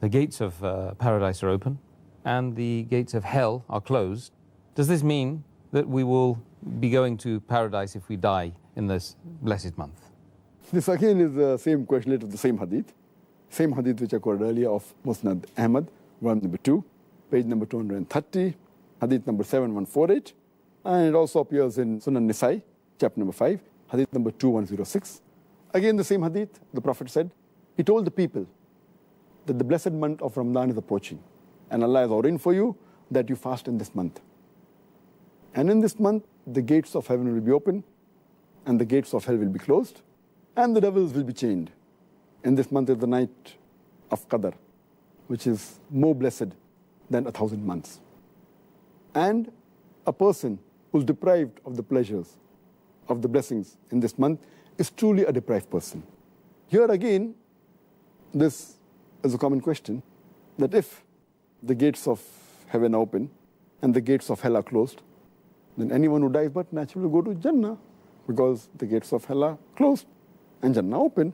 the gates of paradise are open and the gates of hell are closed. Does this mean that we will be going to paradise if we die in this blessed month? This again is the same question related to the same hadith. Same hadith which I quoted earlier of Musnad Ahmad, volume number 2, page number 230, hadith number 7148. And it also appears in Sunan Nisai, chapter number 5, hadith number 2106. Again the same hadith, the Prophet said, he told the people that the blessed month of Ramadan is approaching. And Allah has ordained for you that you fast in this month. And in this month, the gates of heaven will be open, and the gates of hell will be closed, and the devils will be chained. In this month is the night of Qadr, which is more blessed than 1,000 months. And a person who's deprived of the pleasures, of the blessings in this month, is truly a deprived person. Here again, this is a common question, that if the gates of heaven are open and the gates of hell are closed, then anyone who dies but naturally will go to Jannah, because the gates of hell are closed and Jannah open.